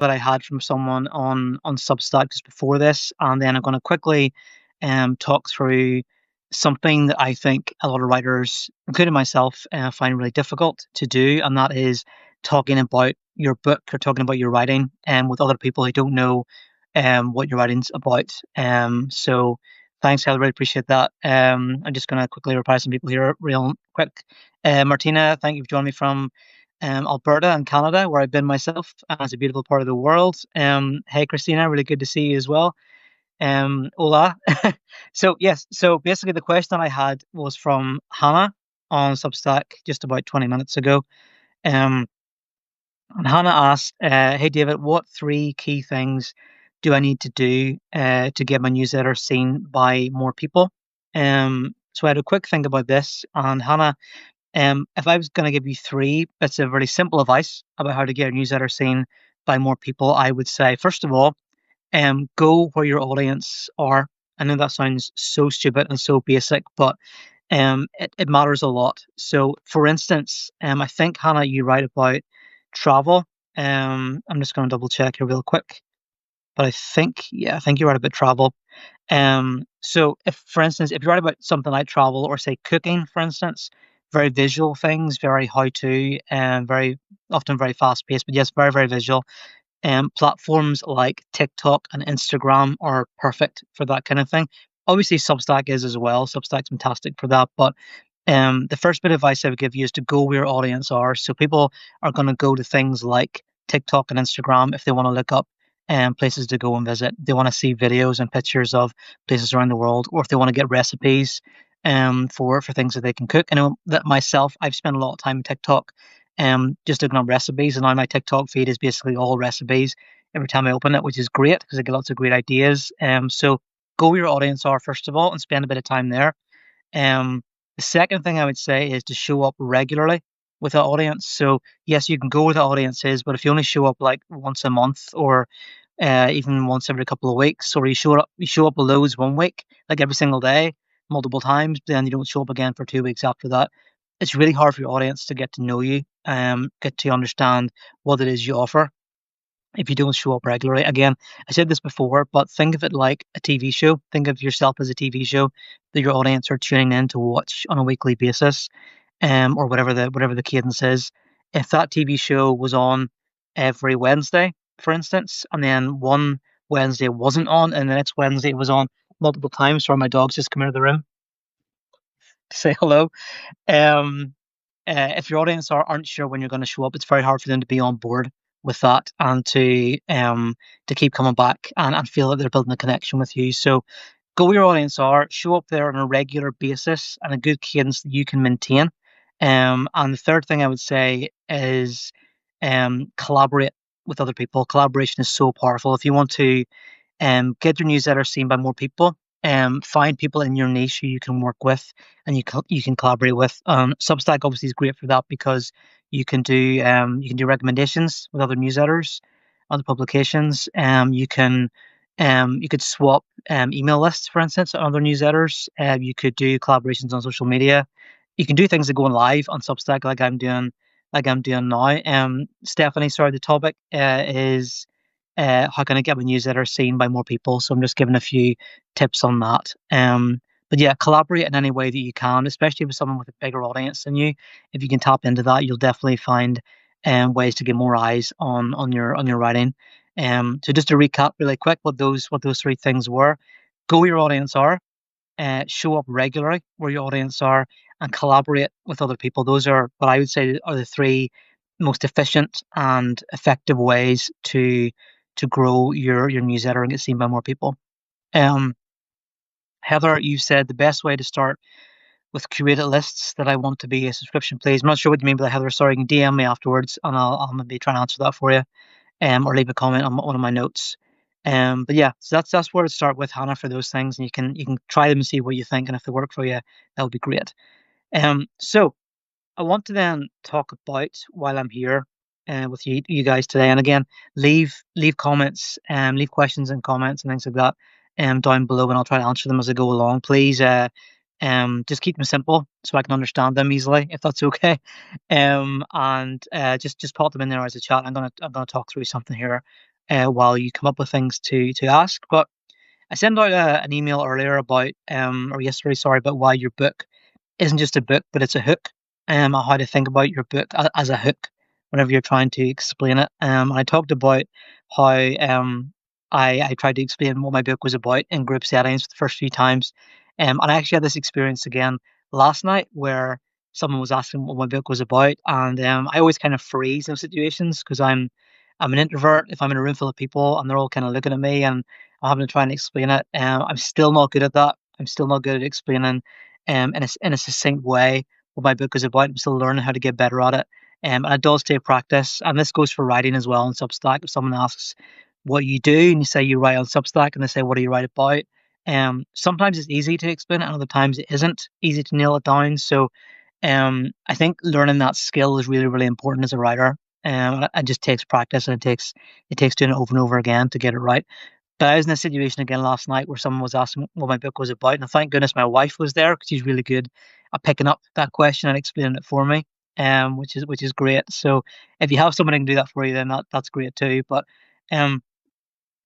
that I had from someone on Substack just before this, and then I'm going to quickly talk through something that I think a lot of writers, including myself, find really difficult to do, and that is talking about your book or talking about your writing with other people who don't know what your writing's about. So thanks, Heather. Really appreciate that. I'm just going to quickly reply to some people here real quick. Martina, thank you for joining me from Alberta in Canada, where I've been myself, and it's a beautiful part of the world. Hey, Christina, really good to see you as well. Hola. So yes, so basically the question I had was from Hannah on Substack just about 20 minutes ago. Um, and Hannah asked, "Hey David, what three key things do I need to do to get my newsletter seen by more people?" So I had a quick think about this, and Hannah, if I was going to give you three bits of really simple advice about how to get a newsletter seen by more people, I would say, first of all, go where your audience are. I know that sounds so stupid and so basic, but it matters a lot. So, for instance, I think, Hannah, you write about travel. I'm just going to double check here real quick, but I think you write about travel. So if, for instance, if you write about something like travel or say cooking, for instance, very visual things, very how to, and very often very fast paced, but yes, very, very visual. Platforms like TikTok and Instagram are perfect for that kind of thing. Obviously, Substack is as well. Substack's fantastic for that. But the first bit of advice I would give you is to go where your audience are. So people are going to go to things like TikTok and Instagram if they want to look up places to go and visit. They want to see videos and pictures of places around the world, or if they want to get recipes for things that they can cook. I know that myself, I've spent a lot of time on TikTok just looking up recipes, and now my TikTok feed is basically all recipes every time I open it, which is great because I get lots of great ideas. So go where your audience are first of all and spend a bit of time there. The second thing I would say is to show up regularly with the audience. So yes, you can go where the audience is, but if you only show up like once a month or even once every couple of weeks, or you show up loads one week, like every single day, multiple times, but then you don't show up again for 2 weeks after that. It's really hard for your audience to get to know you, get to understand what it is you offer if you don't show up regularly. Again, I said this before, but think of it like a TV show. Think of yourself as a TV show that your audience are tuning in to watch on a weekly basis, or whatever the cadence is. If that TV show was on every Wednesday, for instance, and then one Wednesday wasn't on, and the next Wednesday it was on multiple times. Sorry, my dog's just come out of the room to say hello. Um, if your audience aren't sure when you're going to show up, it's very hard for them to be on board with that and to keep coming back and feel that they're building a connection with you. So go where your audience are, show up there on a regular basis and a good cadence that you can maintain. And the third thing I would say is collaborate with other people. Collaboration is so powerful. If you want to get your newsletter seen by more people. Find people in your niche who you can work with and you can collaborate with. Substack obviously is great for that because you can do recommendations with other newsletters, other publications. You could swap email lists, for instance, on other newsletters. You could do collaborations on social media. You can do things that go live on Substack, like I'm doing now. Stephanie, sorry, the topic is how can I get my newsletter seen by more people? So I'm just giving a few tips on that. But yeah, collaborate in any way that you can, especially with someone with a bigger audience than you. If you can tap into that, you'll definitely find ways to get more eyes on your writing. So just to recap really quick, what those three things were: go where your audience are, show up regularly where your audience are, and collaborate with other people. Those are what I would say are the three most efficient and effective ways to grow your newsletter and get seen by more people. Um, Heather, you said the best way to start with curated lists that I want to be a subscription, please. I'm not sure what you mean by that, Heather. Sorry, you can DM me afterwards and I'll maybe try and answer that for you, or leave a comment on one of my notes. But yeah, so that's where to start with, Hannah, for those things, and you can try them and see what you think, and if they work for you, that would be great. So I want to then talk about while I'm here with you guys today. And again, leave comments, leave questions and comments and things like that down below, and I'll try to answer them as I go along. Please just keep them simple so I can understand them easily, if that's okay. And just pop them in there as a chat. I'm gonna talk through something here while you come up with things to ask. But I sent out an email earlier about, or yesterday, sorry, about why your book isn't just a book, but it's a hook. On how to think about your book as a hook whenever you're trying to explain it. I talked about how I tried to explain what my book was about in group settings the first few times. And I actually had this experience again last night where someone was asking what my book was about, and I always kind of freeze in those situations because I'm an introvert. If I'm in a room full of people and they're all kind of looking at me and I'm having to try and explain it, I'm still not good at that. I'm still not good at explaining in a succinct way what my book is about. I'm still learning how to get better at it. And it does take practice. And this goes for writing as well on Substack. If someone asks what you do and you say you write on Substack and they say, what do you write about? Sometimes it's easy to explain it, and other times it isn't easy to nail it down. So I think learning that skill is really, really important as a writer. It just takes practice, and it takes doing it over and over again to get it right. But I was in a situation again last night where someone was asking what my book was about, and thank goodness my wife was there because she's really good at picking up that question and explaining it for me, which is great. So if you have someone who can do that for you, then that's great too. But um,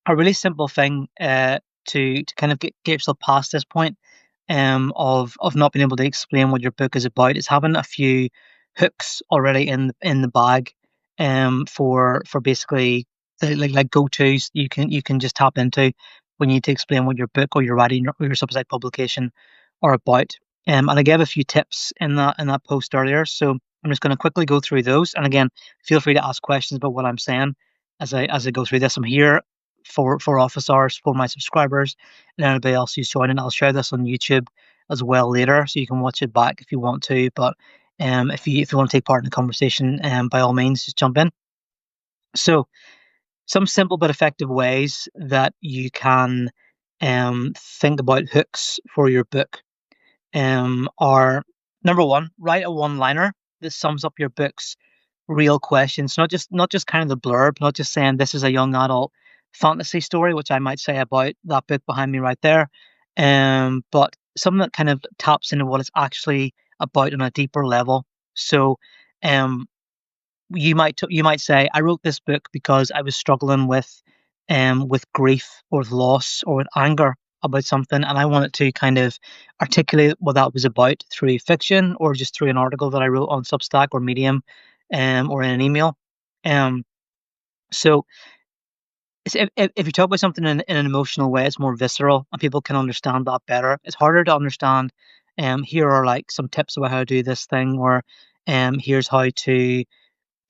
a really simple thing to kind of get yourself past this point of not being able to explain what your book is about is having a few hooks already in the bag for basically like go tos you can just tap into when you need to explain what your book or your writing or your Substack publication are about. And I gave a few tips in that post earlier, so I'm just going to quickly go through those. And again, feel free to ask questions about what I'm saying as I go through this. I'm here for office hours for my subscribers and anybody else who's joining. I'll share this on YouTube as well later, so you can watch it back if you want to. But if you want to take part in the conversation, by all means, just jump in. So some simple but effective ways that you can think about hooks for your book are: number one, write a one-liner that sums up your book's real questions, not just kind of the blurb, not just saying this is a young adult fantasy story, which I might say about that book behind me right there, but something that kind of taps into what it's actually about on a deeper level. So, um, you might say, I wrote this book because I was struggling with grief or with loss or with anger about something, and I wanted to kind of articulate what that was about through fiction or just through an article that I wrote on Substack or Medium, or in an email. Um, so if you talk about something in an emotional way, it's more visceral and people can understand that better. It's harder to understand. Here are like some tips about how to do this thing, or um, here's how to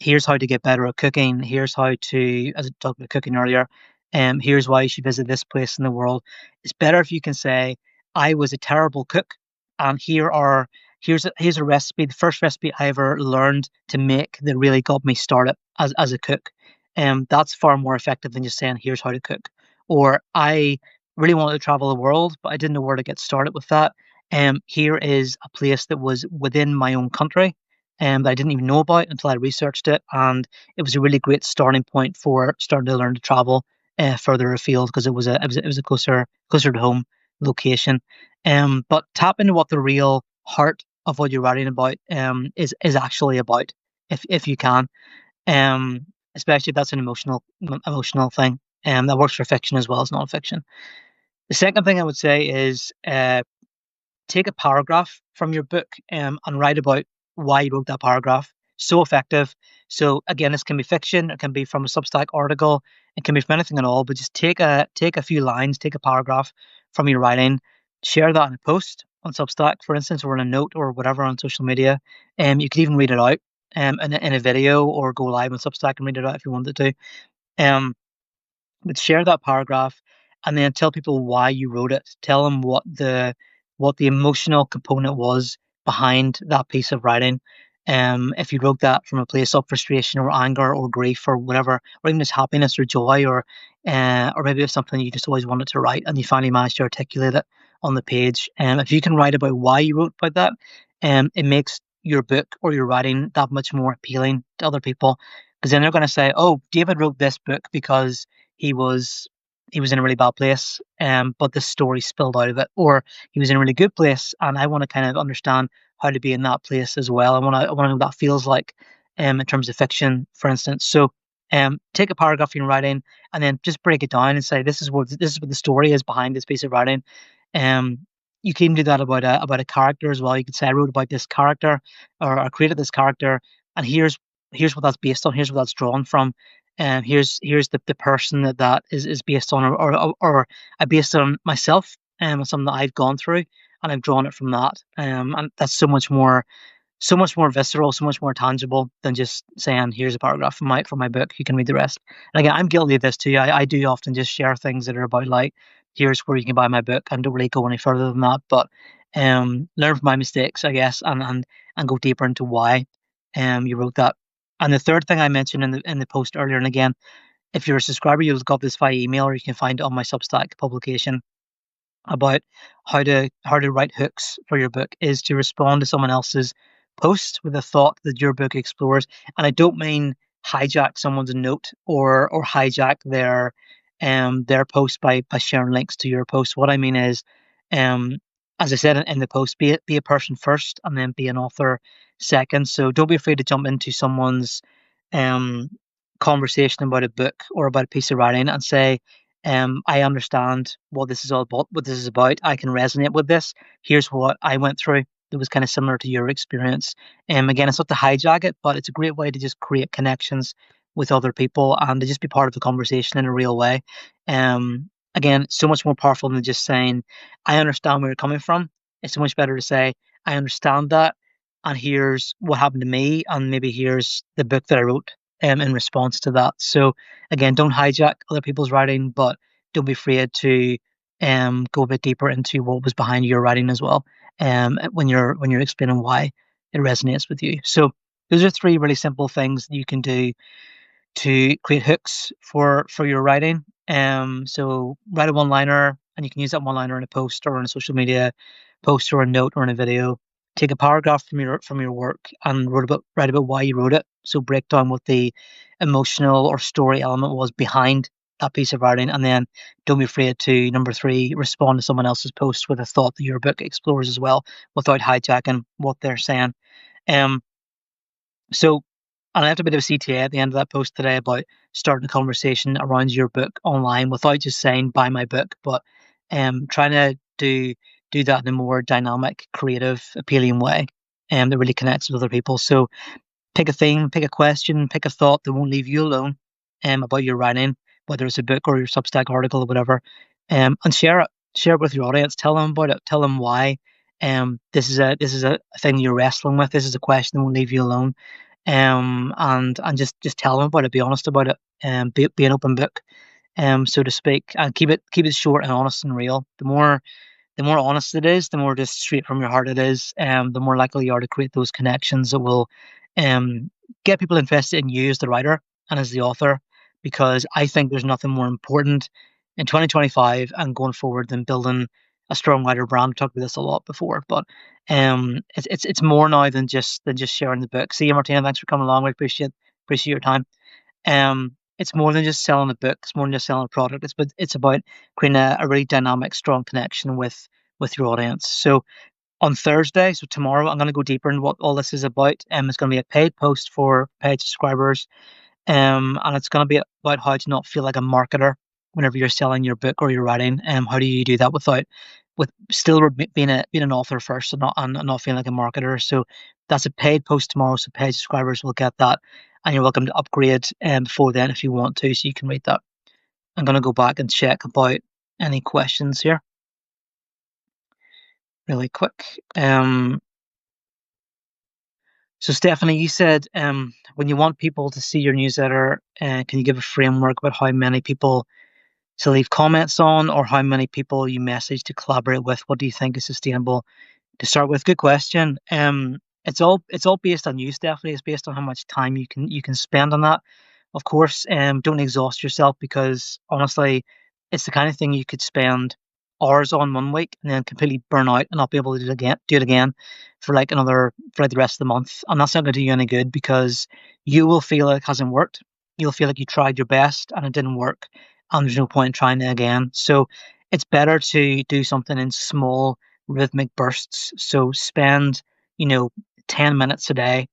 here's how to get better at cooking. Here's how to, as I talked about cooking earlier, here's why you should visit this place in the world. It's better if you can say, I was a terrible cook, and here's a recipe, the first recipe I ever learned to make that really got me started as a cook. That's far more effective than just saying, here's how to cook. Or I really wanted to travel the world, but I didn't know where to get started with that. Here is a place that was within my own country that I didn't even know about until I researched it, and it was a really great starting point for starting to learn to travel further afield because it was a closer to home location. But tap into what the real heart of what you're writing about is actually about, if you can, um, especially if that's an emotional thing. That works for fiction as well as non-fiction. The second thing I would say is take a paragraph from your book and write about why you wrote that paragraph. So effective. So again, this can be fiction, it can be from a Substack article, it can be from anything at all. But just take a few lines, take a paragraph from your writing, share that in a post on Substack, for instance, or in a note or whatever on social media. You could even read it out in a video or go live on Substack and read it out if you wanted to. Um, but share that paragraph and then tell people why you wrote it. Tell them what the emotional component was behind that piece of writing. If you wrote that from a place of frustration or anger or grief or whatever, or even just happiness or joy, or maybe it's something you just always wanted to write and you finally managed to articulate it on the page. If you can write about why you wrote about that, it makes your book or your writing that much more appealing to other people, because then they're going to say, "Oh, David wrote this book because he was he was in a really bad place, but the story spilled out of it, or he was in a really good place, and I want to kind of understand how to be in that place as well. I want to know what that feels like, in terms of fiction, for instance." So Take a paragraph you're writing and then just break it down and say this is what the story is behind this piece of writing. Um, you can do that about a character as well. You could say I wrote about this character or I created this character, and here's what that's based on. Here's what that's drawn from. And here's the person that is based on, or I based on myself and something that I've gone through, and I've drawn it from that. And that's so much more visceral, so much more tangible than just saying, "Here's a paragraph from my book. You can read the rest." And again, I'm guilty of this too. I do often just share things that are about like, "Here's where you can buy my book," and don't really go any further than that. But learn from my mistakes, I guess, and go deeper into why you wrote that. And the third thing I mentioned in the post earlier, and again, if you're a subscriber, you'll got this via email, or you can find it on my Substack publication about how to write hooks for your book is to respond to someone else's post with a thought that your book explores. And I don't mean hijack someone's note or hijack their post by sharing links to your post. What I mean is, um as I said in the post, be a person first and then be an author second. So don't be afraid to jump into someone's um conversation about a book or about a piece of writing and say, I understand what this is all about, what this is about. I can resonate with this. Here's what I went through that was kind of similar to your experience. Again, it's not to hijack it, but it's a great way to just create connections with other people and to just be part of the conversation in a real way. Again, so much more powerful than just saying, I understand where you're coming from. It's so much better to say, I understand that, and here's what happened to me, and maybe here's the book that I wrote in response to that. So again, don't hijack other people's writing, but don't be afraid to go a bit deeper into what was behind your writing as well. When you're explaining why it resonates with you. So those are three really simple things that you can do to create hooks for your writing. So write a one liner, and you can use that one liner in a post or in a social media post or a note or in a video. Take a paragraph from your work and write about why you wrote it. So break down what the emotional or story element was behind that piece of writing, and then don't be afraid to number three, respond to someone else's post with a thought that your book explores as well, without hijacking what they're saying. Um, so, and I left a bit of a CTA at the end of that post today about starting a conversation around your book online without just saying buy my book, but trying to do that in a more dynamic, creative, appealing way, that really connects with other people. So pick a theme, pick a question, pick a thought that won't leave you alone about your writing, whether it's a book or your Substack article or whatever, and share it. Share it with your audience. Tell them about it. Tell them why. This is a thing you're wrestling with. This is a question that won't leave you alone. And just tell them about it. Be honest about it. Be an open book, so to speak, and keep it short and honest and real. The more honest it is, the more just straight from your heart it is, the more likely you are to create those connections that will um, get people invested in you as the writer and as the author. Because I think there's nothing more important in 2025 and going forward than building a strong writer brand. We've talked about this a lot before, but it's more now than just sharing the book. See you, Martina. Thanks for coming along. We appreciate your time. It's more than just selling a book. It's more than just selling a product. It's about creating a really dynamic, strong connection with your audience. So on Thursday, so tomorrow, I'm going to go deeper in what all this is about. It's going to be a paid post for paid subscribers. And it's going to be about how to not feel like a marketer whenever you're selling your book or your writing. How do you do that with still being an author first and not feeling like a marketer? So that's a paid post tomorrow. So paid subscribers will get that, and you're welcome to upgrade before then if you want to, so you can read that. I'm going to go back and check about any questions here really quick. So Stephanie, you said when you want people to see your newsletter, can you give a framework about how many people to leave comments on, or how many people you message to collaborate with? What do you think is sustainable to start with? Good question. It's all based on you, Stephanie. It's based on how much time you can spend on that. Of course, don't exhaust yourself, because honestly, it's the kind of thing you could spend hours on one week and then completely burn out and not be able to do it again for like the rest of the month. And that's not going to do you any good, because you will feel like it hasn't worked. You'll feel like you tried your best and it didn't work, and there's no point in trying it again. So it's better to do something in small rhythmic bursts. So spend, 10 minutes a day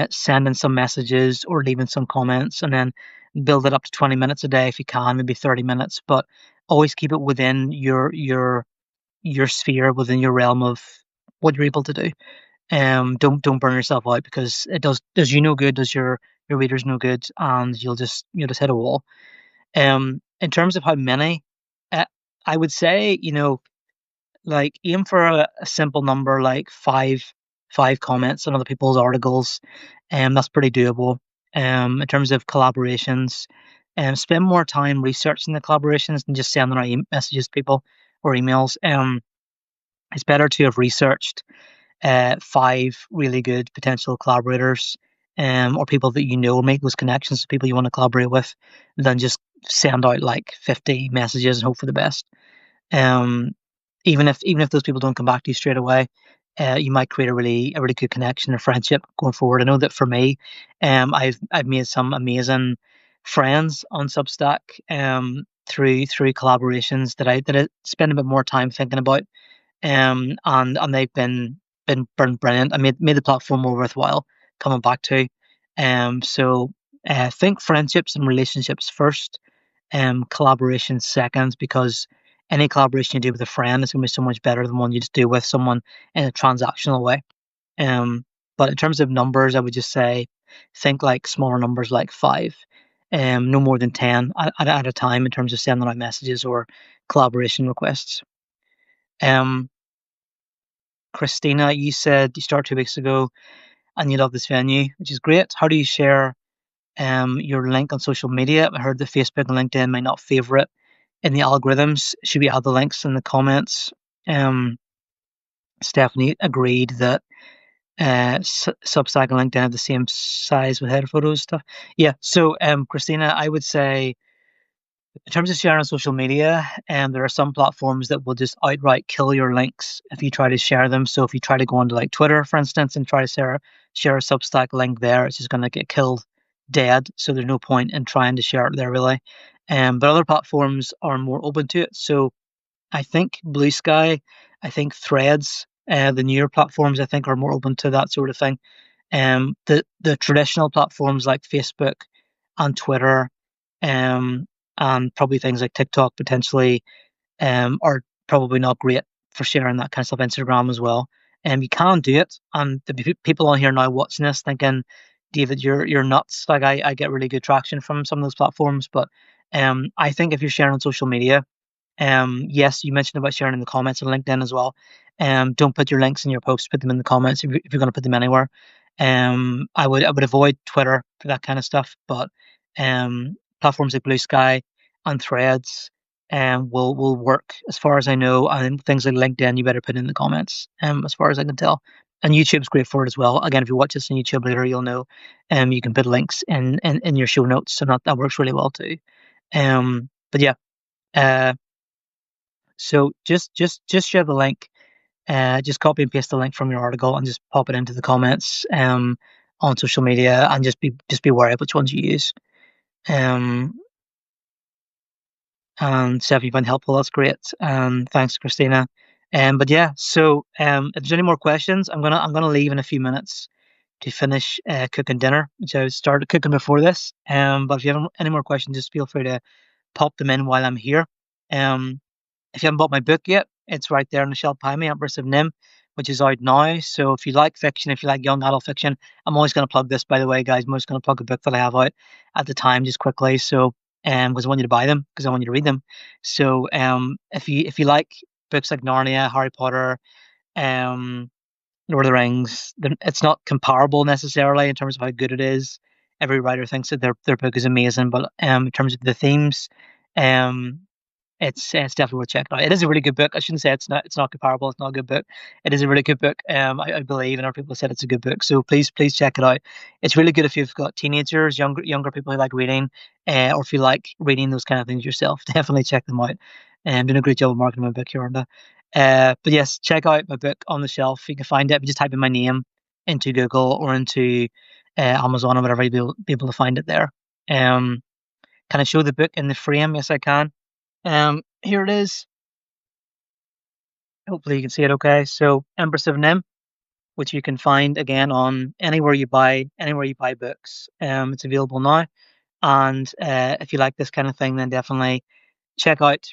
sending some messages or leaving some comments, and then build it up to 20 minutes a day if you can, maybe 30 minutes, but always keep it within your sphere, within your realm of what you're able to do. Don't burn yourself out, because it does you no good, does your readers no good, and you'll just hit a wall. In terms of how many, uh, I would say, like, aim for a simple number, like five comments on other people's articles. That's pretty doable. In terms of collaborations, spend more time researching the collaborations than just sending out messages to people or emails. It's better to have researched five really good potential collaborators, or people that or make those connections to people you want to collaborate with, than just send out like 50 messages and hope for the best. Um, even if those people don't come back to you straight away, you might create a really good connection or friendship going forward. I know that for me, I've made some amazing friends on Substack, through collaborations that I spend a bit more time thinking about, and they've been brilliant. I made the platform more worthwhile coming back to. So think friendships and relationships first, collaboration second, because any collaboration you do with a friend is going to be so much better than one you just do with someone in a transactional way. Um, but in terms of numbers, I would just say think like smaller numbers, like five, no more than 10 at a time in terms of sending out messages or collaboration requests. Um, Christina, you said you started 2 weeks ago and you love this venue, which is great. How do you share your link on social media? I heard that Facebook and LinkedIn might not favor it in the algorithms. Should we add the links in the comments? Um, Stephanie agreed that Substack and LinkedIn have the same size with header photos stuff. Yeah. So, Christina, I would say, in terms of sharing on social media, there are some platforms that will just outright kill your links if you try to share them. So if you try to go onto like Twitter, for instance, and try to share a Substack link there, it's just going to get killed dead. So there's no point in trying to share it there, really. But other platforms are more open to it. So I think Blue Sky, I think Threads, the newer platforms, I think, are more open to that sort of thing. The traditional platforms like Facebook and Twitter, um, and probably things like TikTok potentially, are probably not great for sharing that kind of stuff. Instagram as well. You can do it, and the people on here now watching this thinking, David, you're nuts. Like, I get really good traction from some of those platforms, but I think if you're sharing on social media, yes, you mentioned about sharing in the comments on LinkedIn as well. Don't put your links in your posts. Put them in the comments if you're going to put them anywhere. I would avoid Twitter for that kind of stuff, but platforms like Blue Sky and Threads will work as far as I know, and things like LinkedIn you better put in the comments. As far as I can tell, and YouTube's great for it as well. Again, if you watch this on YouTube later, you'll know. You can put links in your show notes, and that works really well too. But yeah. Uh, so just share the link. Just copy and paste the link from your article and just pop it into the comments, on social media, and just be wary of which ones you use. Um, and so if you find helpful, that's great. Thanks, Christina. But yeah, so if there's any more questions, I'm gonna leave in a few minutes to finish cooking dinner, which I started cooking before this. But if you have any more questions, just feel free to pop them in while I'm here. Um, if you haven't bought my book yet, it's right there on the shelf behind me, Empress of Nim, which is out now. So if you like fiction, if you like young adult fiction, I'm always going to plug this, by the way, guys. I'm always going to plug a book that I have out at the time, just quickly. So, because I want you to buy them, because I want you to read them. So, if you like books like Narnia, Harry Potter, um, Lord of the Rings, it's not comparable necessarily in terms of how good it is. Every writer thinks that their book is amazing, but in terms of the themes, um, it's definitely worth checking out. It is a really good book. I shouldn't say it's not comparable. It's not a good book. It is a really good book. I believe, and other people have said it's a good book. So please check it out. It's really good if you've got teenagers, younger people who like reading, or if you like reading those kind of things yourself. Definitely check them out. Doing a great job of marketing my book here, Rhonda. But yes, check out my book on the shelf. You can find it. If you just type in my name into Google or into Amazon or whatever, you'll be able to find it there. Can I show the book in the frame? Yes, I can. Here it is. Hopefully you can see it okay. So, Empress of Nim. which you can find again on anywhere you buy books. It's available now, and if you like this kind of thing, then definitely check out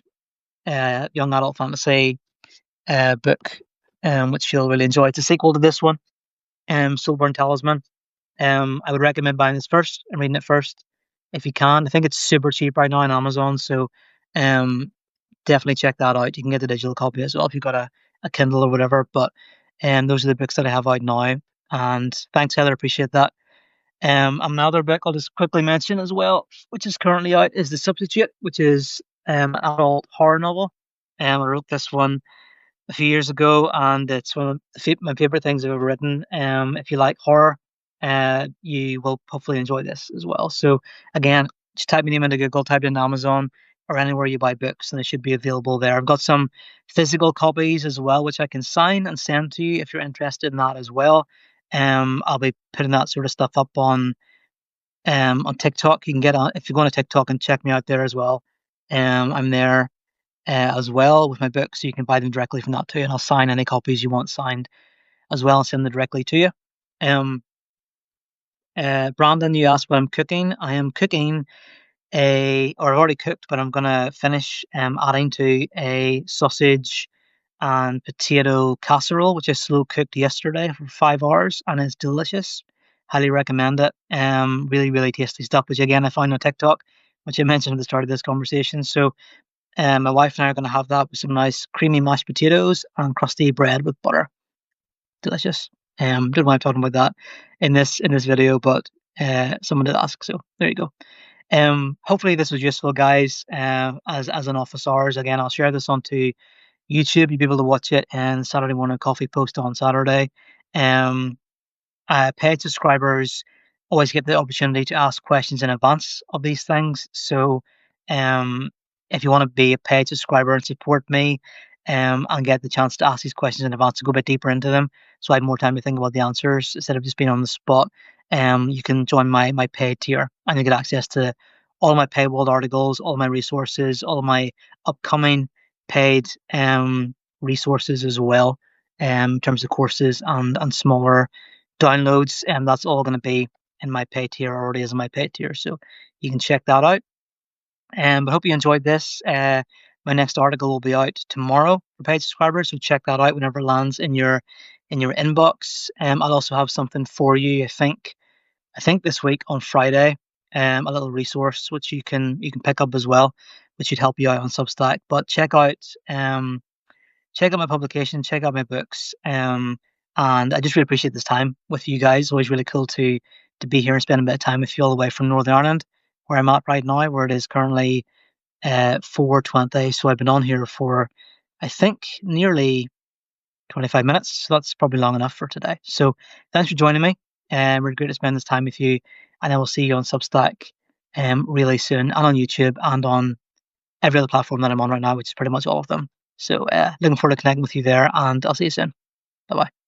young adult fantasy book, which you'll really enjoy. It's a sequel to this one, Silburn Talisman. I would recommend buying this first and reading it first if you can. I think it's super cheap right now on Amazon, so um, definitely check that out. You can get the digital copy as well if you've got a Kindle or whatever. But those are the books that I have out now. And thanks, Heather. Appreciate that. Another book I'll just quickly mention as well, which is currently out, is The Substitute, which is an adult horror novel. I wrote this one a few years ago, and it's one of my favorite things I've ever written. If you like horror, you will hopefully enjoy this as well. So again, just type my name into Google, type it into Amazon or anywhere you buy books, and it should be available there. I've got some physical copies as well, which I can sign and send to you if you're interested in that as well. I'll be putting that sort of stuff up on TikTok. You can get on if you go on TikTok and check me out there as well. I'm there as well with my books, so you can buy them directly from that too, and I'll sign any copies you want signed as well and send them directly to you. Um, Brandon, you asked what I'm cooking. I am cooking or I've already cooked, but I'm gonna finish adding to a sausage and potato casserole, which I slow cooked yesterday for 5 hours, and it's delicious. Highly recommend it. Really, really tasty stuff, which again I found on TikTok, which I mentioned at the start of this conversation. So my wife and I are going to have that with some nice creamy mashed potatoes and crusty bread with butter. Delicious. Don't mind talking about that in this video, but someone did ask, so there you go. Hopefully this was useful, guys. As an office hours, again, I'll share this onto YouTube. You'll be able to watch it and Saturday morning coffee post on Saturday. Um, Paid subscribers always get the opportunity to ask questions in advance of these things. So, um, if you want to be a paid subscriber and support me, and get the chance to ask these questions in advance to go a bit deeper into them, so I have more time to think about the answers instead of just being on the spot, you can join my paid tier and you get access to all my paywalled articles, all my resources, all my upcoming paid resources as well, in terms of courses and smaller downloads, and that's all going to be in my pay tier, already is in my pay tier, so you can check that out. But hope you enjoyed this. My next article will be out tomorrow for paid subscribers, so check that out whenever it lands in your inbox. I'll also have something for you. I think this week on Friday, a little resource which you can pick up as well, which should help you out on Substack. But check out my publication, check out my books. And I just really appreciate this time with you guys. It's always really cool to be here and spend a bit of time with you all the way from Northern Ireland, where I'm at right now, where it is currently 4:20. So I've been on here for, I think, nearly 25 minutes. So that's probably long enough for today. So thanks for joining me. Really great to spend this time with you. And I will see you on Substack really soon, and on YouTube, and on every other platform that I'm on right now, which is pretty much all of them. So looking forward to connecting with you there, and I'll see you soon. Bye bye.